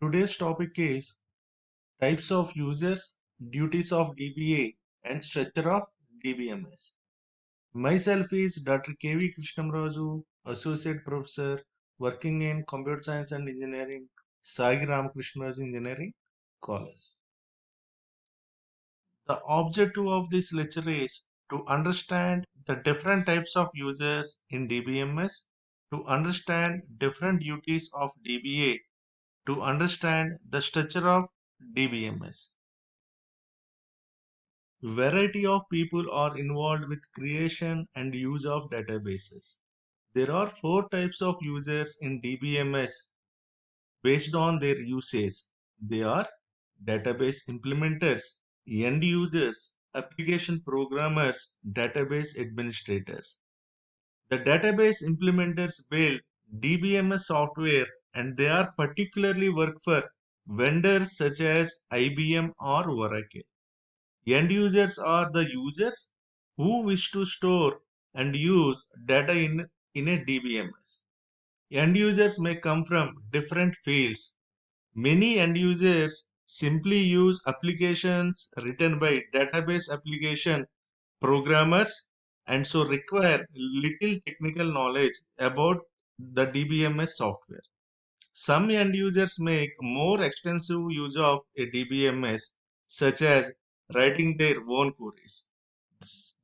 Today's topic is types of users, duties of DBA, and structure of DBMS. Myself is Dr. K.V. Krishnamraju, Associate Professor working in Computer Science and Engineering, Sai Ramakrishna Engineering College. The objective of this lecture is to understand the different types of users in DBMS, to understand different duties of DBA, to understand the structure of DBMS. Variety of people are involved with creation and use of databases. There are four types of users in DBMS based on their usage. They are database implementers, end users, application programmers, database administrators. The database implementers build DBMS software and they are particularly work for vendors such as IBM or Oracle. End users are the users who wish to store and use data in a DBMS. End users may come from different fields. Many end users simply use applications written by database application programmers and so require little technical knowledge about the DBMS software. Some end users make more extensive use of a DBMS, such as writing their own queries.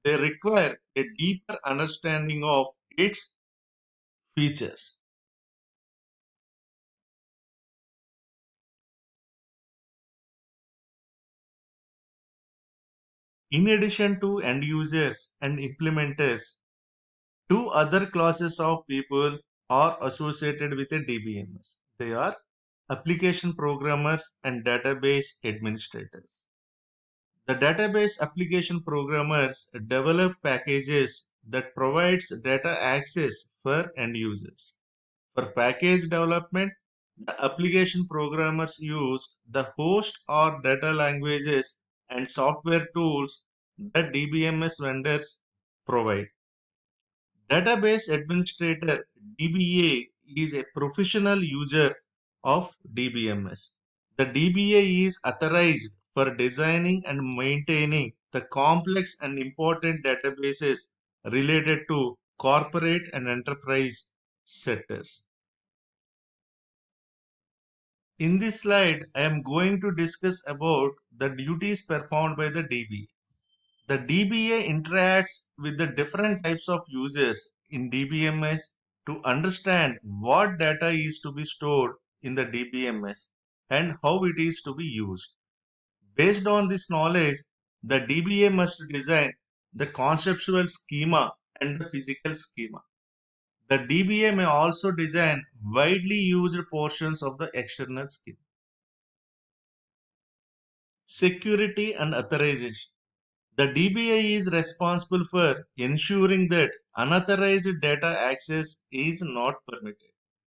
They require a deeper understanding of its features. In addition to end users and implementers, two other classes of people are associated with a DBMS. They are application programmers and database administrators. The database application programmers develop packages that provides data access for end users. For package development, the application programmers use the host or data languages and software tools that DBMS vendors provide. Database Administrator DBA is a professional user of DBMS. The DBA is authorized for designing and maintaining the complex and important databases related to corporate and enterprise sectors. In this slide, I am going to discuss about the duties performed by the DBA. The DBA interacts with the different types of users in DBMS to understand what data is to be stored in the DBMS and how it is to be used. Based on this knowledge, the DBA must design the conceptual schema and the physical schema. The DBA may also design widely used portions of the external schema. Security and authorization. The DBA is responsible for ensuring that unauthorized data access is not permitted.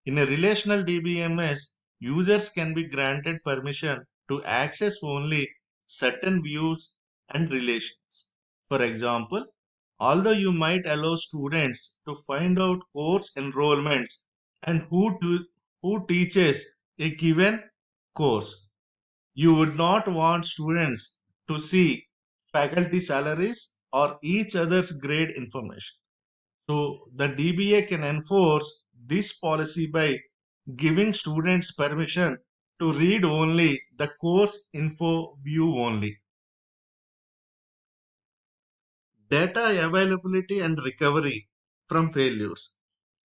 In a relational DBMS, users can be granted permission to access only certain views and relations. For example, although you might allow students to find out course enrollments and who teaches a given course, you would not want students to see faculty salaries or each other's grade information. So the DBA can enforce this policy by giving students permission to read only the course info view only. Data availability and recovery from failures.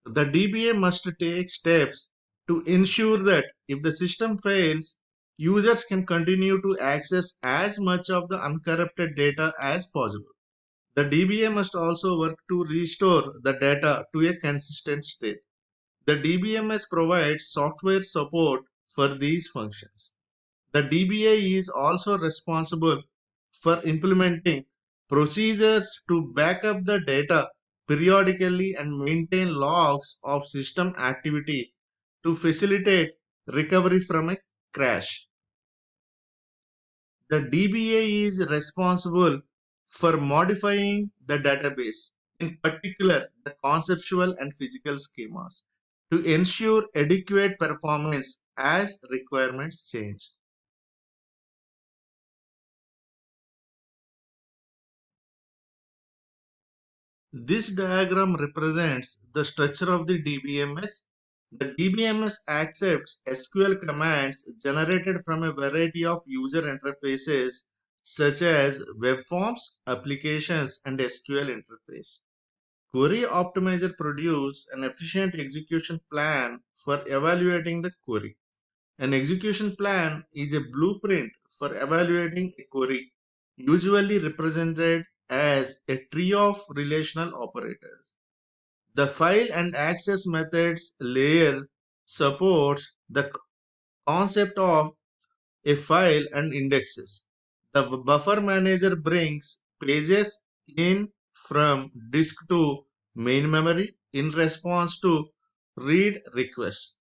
The DBA must take steps to ensure that if the system fails, users can continue to access as much of the uncorrupted data as possible. The DBA must also work to restore the data to a consistent state. The DBMS provides software support for these functions. The DBA is also responsible for implementing procedures to back up the data periodically and maintain logs of system activity to facilitate recovery from a crash. The DBA is responsible for modifying the database, in particular the conceptual and physical schemas, to ensure adequate performance as requirements change. This diagram represents the structure of the DBMS. The DBMS accepts SQL commands generated from a variety of user interfaces such as web forms, applications, and SQL interface. Query Optimizer produces an efficient execution plan for evaluating the query. An execution plan is a blueprint for evaluating a query, usually represented as a tree of relational operators. The file and access methods layer supports the concept of a file and indexes. The buffer manager brings pages in from disk to main memory in response to read requests.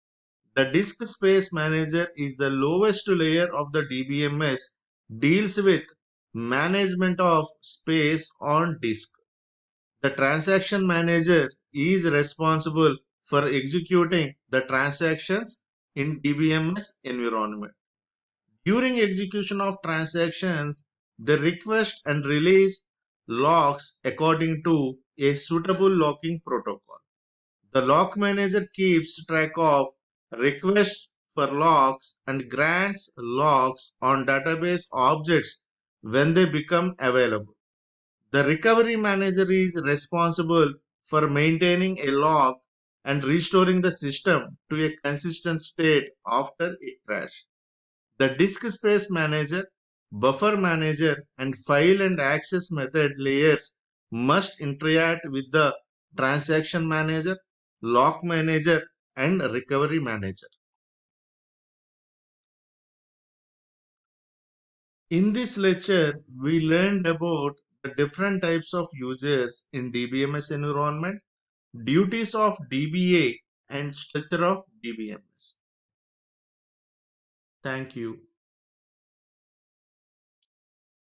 The disk space manager is the lowest layer of the DBMS, deals with management of space on disk. The transaction manager is responsible for executing the transactions in DBMS environment. During execution of transactions, the request and release locks according to a suitable locking protocol. The lock manager keeps track of requests for locks and grants locks on database objects when they become available. The recovery manager is responsible for maintaining a lock and restoring the system to a consistent state after a crash. The disk space manager, buffer manager, and file and access method layers must interact with the transaction manager, lock manager, and recovery manager. In this lecture, we learned about the different types of users in DBMS environment, duties of DBA, and structure of DBMS. Thank you.